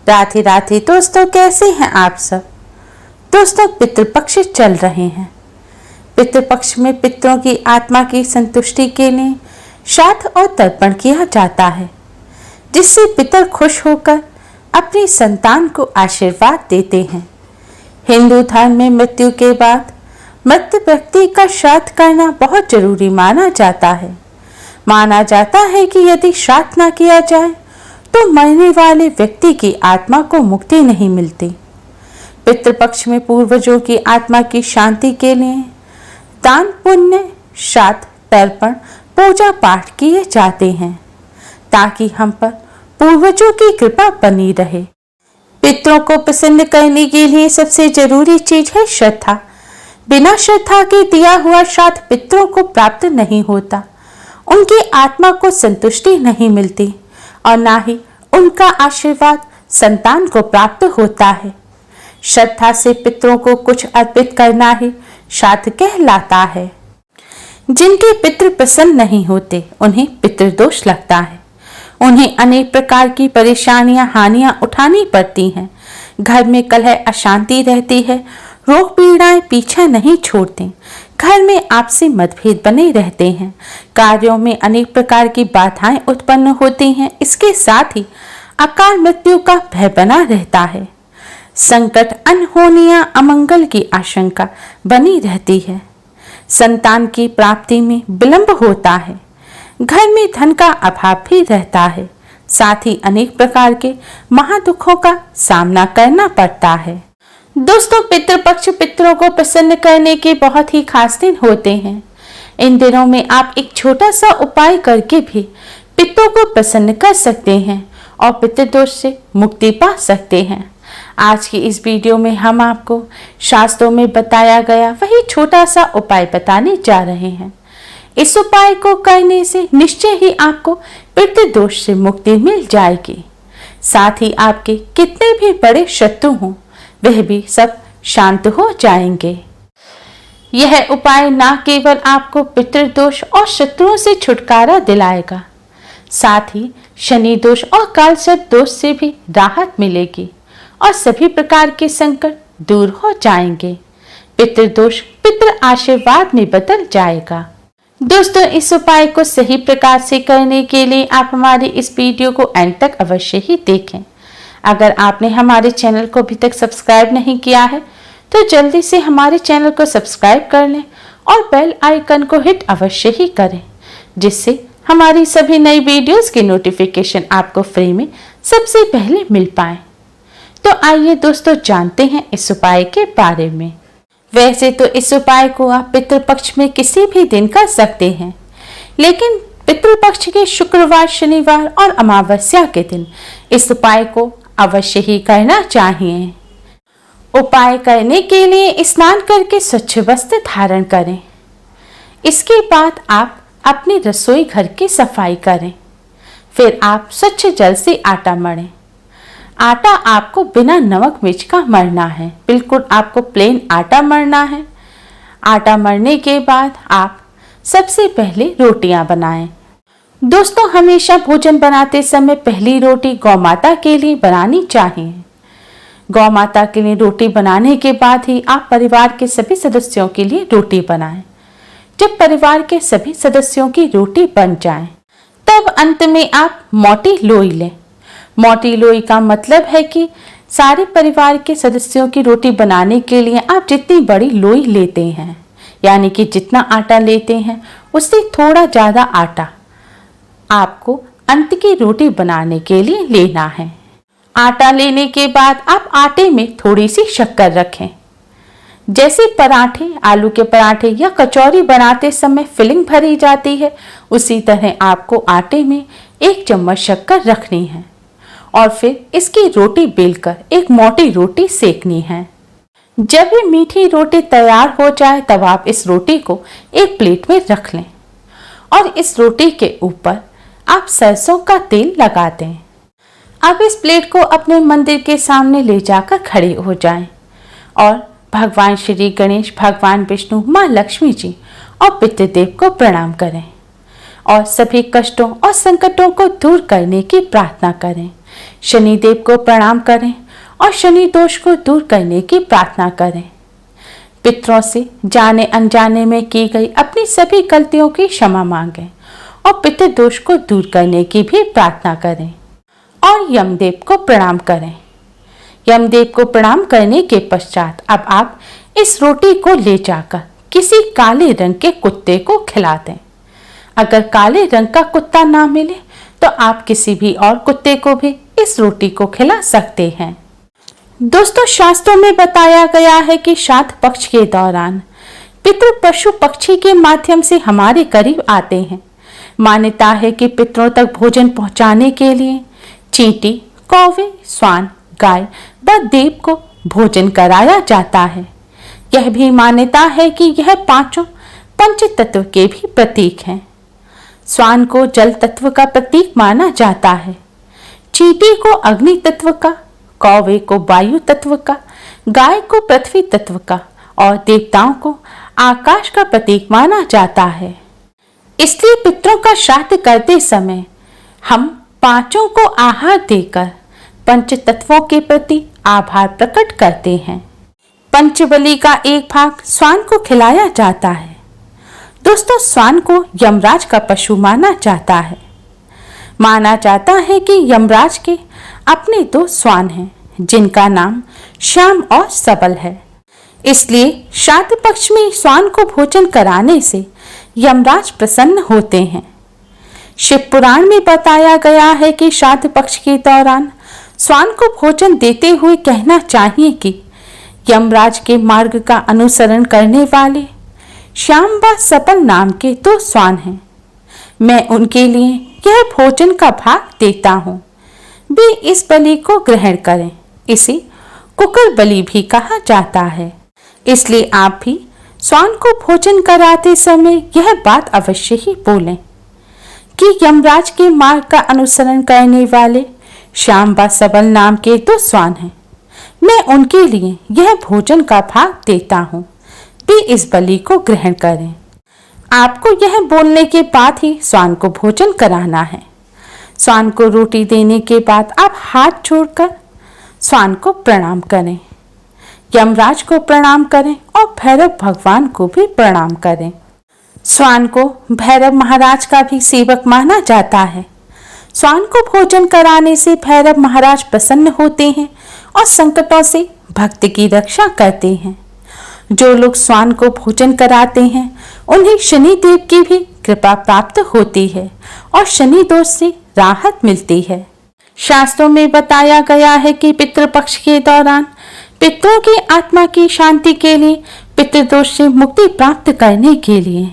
राधे राधे दोस्तों, कैसे हैं आप सब। दोस्तों, पितृपक्ष चल रहे हैं। पितृपक्ष में पितरों की आत्मा की संतुष्टि के लिए श्राद्ध और तर्पण किया जाता है, जिससे पितर खुश होकर अपनी संतान को आशीर्वाद देते हैं। हिंदू धर्म में मृत्यु के बाद मृत व्यक्ति का श्राद्ध करना बहुत जरूरी माना जाता है। माना जाता है कि यदि श्राद्ध न किया जाए तो मरने वाले व्यक्ति की आत्मा को मुक्ति नहीं मिलती। पितृपक्ष में पूर्वजों की आत्मा की शांति के लिए दान पुण्य, श्राद्ध, तर्पण, पूजा पाठ किए जाते हैं, ताकि हम पर पूर्वजों की कृपा बनी रहे। पितरों को प्रसन्न करने के लिए सबसे जरूरी चीज है श्रद्धा। बिना श्रद्धा के दिया हुआ श्राद्ध पितरों को प्राप्त नहीं होता, उनकी आत्मा को संतुष्टि नहीं मिलती और ना ही उनका आशीर्वाद संतान को प्राप्त होता है। श्रद्धा से पितरों को कुछ अर्पित करना ही श्राद्ध कहलाता है। जिनके पितृ प्रसन्न नहीं होते उन्हें पितृदोष लगता है। उन्हें अनेक प्रकार की परेशानियां, हानियां उठानी पड़ती हैं। घर में कलह, अशांति रहती है। रोग पीड़ाएं पीछा नहीं छोड़ते। घर में आपसी मतभेद बने रहते हैं। कार्यों में अनेक प्रकार की बाधाएं उत्पन्न होती हैं। इसके साथ ही अकाल मृत्यु का भय बना रहता है। संकट, अनहोनियां, अमंगल की आशंका बनी रहती है। संतान की प्राप्ति में विलंब होता है। घर में धन का अभाव भी रहता है। साथ ही अनेक प्रकार के महादुखों का सामना करना पड़ता है। दोस्तों, पितृपक्ष पितरों को प्रसन्न करने के बहुत ही खास दिन होते हैं। इन दिनों में आप एक छोटा सा उपाय करके भी पितरों को प्रसन्न कर सकते हैं और पितृदोष से मुक्ति पा सकते हैं। आज की इस वीडियो में हम आपको शास्त्रों में बताया गया वही छोटा सा उपाय बताने जा रहे हैं। इस उपाय को करने से निश्चय ही आपको पितृदोष से मुक्ति मिल जाएगी। साथ ही आपके कितने भी बड़े शत्रु हों वह भी सब शांत हो जाएंगे। यह उपाय न केवल आपको पितृदोष और शत्रुओं से छुटकारा दिलाएगा, साथ ही शनि दोष और कालसर्प दोष से भी राहत मिलेगी और सभी प्रकार के संकट दूर हो जाएंगे। पितृदोष पितृ आशीर्वाद में बदल जाएगा। दोस्तों, इस उपाय को सही प्रकार से करने के लिए आप हमारी इस वीडियो को अंत तक अवश्य ही देखें। अगर आपने हमारे चैनल को अभी तक सब्सक्राइब नहीं किया है तो जल्दी से हमारे चैनल को सब्सक्राइब कर लें और बेल आइकन को हिट अवश्य ही करें, जिससे हमारी सभी नई वीडियोस की नोटिफिकेशन आपको फ्री में सबसे पहले मिल पाए। तो आइए दोस्तों, जानते हैं इस उपाय के बारे में। वैसे तो इस उपाय को आप पितृपक्ष में किसी भी दिन कर सकते हैं, लेकिन पितृपक्ष के शुक्रवार, शनिवार और अमावस्या के दिन इस उपाय को अवश्य ही करना चाहिए। उपाय करने के लिए स्नान करके स्वच्छ वस्त्र धारण करें। इसके बाद आप अपनी रसोई घर की सफाई करें। फिर आप स्वच्छ जल से आटा मढ़ें। आटा आपको बिना नमक मिर्च का मढ़ना है। बिल्कुल आपको प्लेन आटा मढ़ना है। आटा मढ़ने के बाद आप सबसे पहले रोटियां बनाएं। दोस्तों, हमेशा भोजन बनाते समय पहली रोटी गौ माता के लिए बनानी चाहिए। गौ माता के लिए रोटी बनाने के बाद ही आप परिवार के सभी सदस्यों के लिए रोटी बनाएं। जब परिवार के सभी सदस्यों की रोटी बन जाए तब अंत में आप मोटी लोई लें। मोटी लोई का मतलब है कि सारे परिवार के सदस्यों की रोटी बनाने के लिए आप जितनी बड़ी लोई लेते हैं, यानी कि जितना आटा लेते हैं उससे थोड़ा ज़्यादा आटा आपको अंत की रोटी बनाने के लिए लेना है। आटा लेने के बाद आप आटे में थोड़ी सी शक्कर रखें। जैसे पराठे, आलू के पराठे या कचौरी बनाते समय फिलिंग भरी जाती है, उसी तरह आपको आटे में 1 चम्मच शक्कर रखनी है और फिर इसकी रोटी बेलकर एक मोटी रोटी सेकनी है। जब ये मीठी रोटी तैयार हो जाए तब आप इस रोटी को एक प्लेट में रख लें और इस रोटी के ऊपर आप सरसों का तेल लगा दें। अब इस प्लेट को अपने मंदिर के सामने ले जाकर खड़े हो जाएं और भगवान श्री गणेश, भगवान विष्णु, माँ लक्ष्मी जी और पितृदेव को प्रणाम करें और सभी कष्टों और संकटों को दूर करने की प्रार्थना करें। शनिदेव को प्रणाम करें और शनि दोष को दूर करने की प्रार्थना करें। पितरों से जाने अनजाने में की गई अपनी सभी गलतियों की क्षमा मांगें और पितृ दोष को दूर करने की भी प्रार्थना करें और यमदेव को प्रणाम करें। यमदेव को प्रणाम करने के पश्चात अब आप इस रोटी को ले जाकर किसी काले रंग के कुत्ते को खिला दें। अगर काले रंग का कुत्ता ना मिले तो आप किसी भी और कुत्ते को भी इस रोटी को खिला सकते हैं। दोस्तों, शास्त्रों में बताया गया है कि श्राद्ध पक्ष के दौरान पितृ पशु पक्षी के माध्यम से हमारे करीब आते हैं। मान्यता है कि पितरों तक भोजन पहुंचाने के लिए चींटी, कौवे, स्वान, गाय व देव को भोजन कराया जाता है। यह भी मान्यता है कि यह पांचों पंच तत्व के भी प्रतीक हैं। स्वान को जल तत्व का प्रतीक माना जाता है, चींटी को अग्नि तत्व का, कौवे को वायु तत्व का, गाय को पृथ्वी तत्व का और देवताओं को आकाश का प्रतीक माना जाता है। इसलिए पितरों का श्राद्ध करते समय हम पांचों को आहार देकर पंच तत्वों के प्रति आभार प्रकट करते हैं। पंचबली का एक भाग स्वान को खिलाया जाता है। दोस्तों, स्वान को यमराज का पशु माना जाता है। माना जाता है कि यमराज के अपने 2 स्वान हैं जिनका नाम श्याम और सबल है। इसलिए श्राद्ध पक्ष में स्वान को भोजन कराने से यमराज प्रसन्न होते हैं। शिव पुराण में बताया गया है कि श्राद्ध पक्ष के दौरान स्वान को भोजन देते हुए कहना चाहिए कि यमराज के मार्ग का अनुसरण करने वाले श्याम व सबल नाम के 2 स्वान हैं। मैं उनके लिए यह भोजन का भाग देता हूँ। वे इस बलि को ग्रहण करें। इसे कुकर बलि भी कहा जाता है। इसलिए आप भी स्वान को भोजन कराते समय यह बात अवश्य ही बोलें कि यमराज के मार्ग का अनुसरण करने वाले श्याम व सबल नाम के 2 स्वान हैं। मैं उनके लिए यह भोजन का भाग देता हूँ। वे इस बलि को ग्रहण करें। आपको यह बोलने के बाद ही स्वान को भोजन कराना है। स्वान को रोटी देने के बाद आप हाथ जोड़कर स्वान को प्रणाम करें, यमराज को प्रणाम करें और भैरव भगवान को भी प्रणाम करें। स्वान को भैरव महाराज का भी सेवक माना जाता है। स्वान को भोजन कराने से भैरव महाराज प्रसन्न होते हैं और संकटों से भक्त की रक्षा करते हैं। जो लोग स्वान को भोजन कराते हैं उन्हें शनि देव की भी कृपा प्राप्त होती है और शनि दोष से राहत मिलती है। शास्त्रों में बताया गया है कि पितृपक्ष के दौरान पितरों की आत्मा की शांति के लिए, पितृदोष से मुक्ति प्राप्त करने के लिए,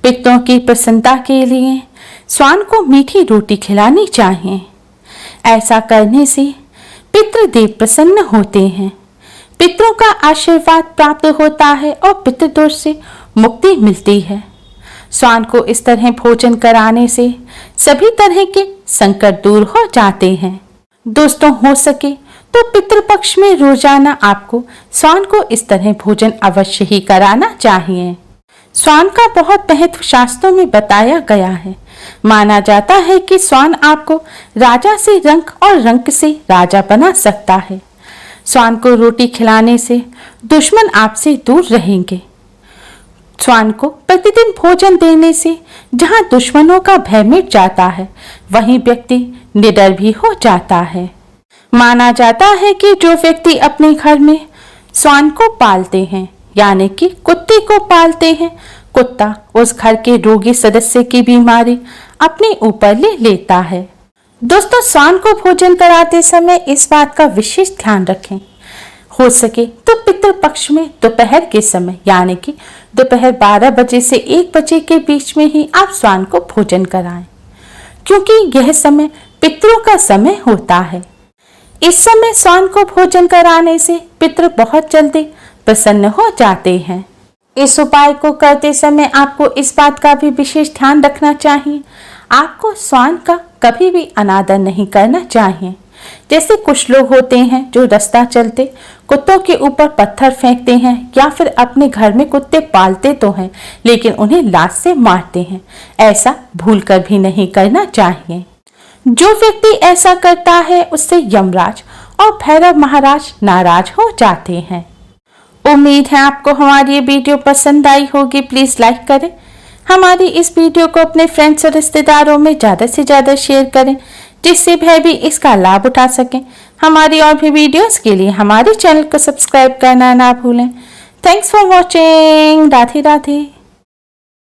पितरों की प्रसन्नता के लिए स्वान को मीठी रोटी खिलानी चाहिए। ऐसा करने से पितृदेव प्रसन्न होते हैं, पितरों का आशीर्वाद प्राप्त होता है और पितृदोष से मुक्ति मिलती है। स्वान को इस तरह भोजन कराने से सभी तरह के संकट दूर हो जाते हैं। दोस्तों, हो सके तो पितृपक्ष में रोजाना आपको स्वान को इस तरह भोजन अवश्य ही कराना चाहिए। स्वान का बहुत महत्व शास्त्रों में बताया गया है। माना जाता है कि स्वान आपको राजा से रंक और रंक से राजा बना सकता है। स्वान को रोटी खिलाने से दुश्मन आपसे दूर रहेंगे। स्वान को प्रतिदिन भोजन देने से जहां दुश्मनों का भय मिट जाता है, वहीं व्यक्ति निडर भी हो जाता है। माना जाता है कि जो व्यक्ति अपने घर में स्वान को पालते हैं, यानी कि कुत्ते को पालते हैं, कुत्ता उस घर के रोगी सदस्य की बीमारी अपने ऊपर ले लेता है। दोस्तों, स्वान को भोजन कराते समय इस बात का विशेष ध्यान रखें। हो सके तो पितृपक्ष में दोपहर के समय, यानी कि दोपहर 12 बजे से 1 बजे के बीच में ही आप स्वान को भोजन कराएं, क्योंकि यह समय पितरों का समय होता है। इस समय स्वान को भोजन कराने से पितृ बहुत जल्दी प्रसन्न हो जाते हैं। इस उपाय को करते समय आपको इस बात का भी विशेष ध्यान रखना चाहिए, आपको स्वान का कभी भी अनादर नहीं करना चाहिए। जैसे कुछ लोग होते हैं जो रास्ता चलते कुत्तों के ऊपर पत्थर फेंकते हैं, या फिर अपने घर में कुत्ते पालते तो हैं लेकिन उन्हें लात से मारते हैं। ऐसा भूलकर भी नहीं करना चाहिए। जो व्यक्ति ऐसा करता है उससे यमराज और भैरव महाराज नाराज हो जाते हैं। उम्मीद है आपको हमारी ये वीडियो पसंद आई होगी। प्लीज लाइक करें, हमारी इस वीडियो को अपने फ्रेंड्स और रिश्तेदारों में ज़्यादा से ज़्यादा शेयर करें, जिससे वह भी इसका लाभ उठा सकें। हमारी और भी वीडियोस के लिए हमारे चैनल को सब्सक्राइब करना ना भूलें। Thanks for watching. Radhe Radhe.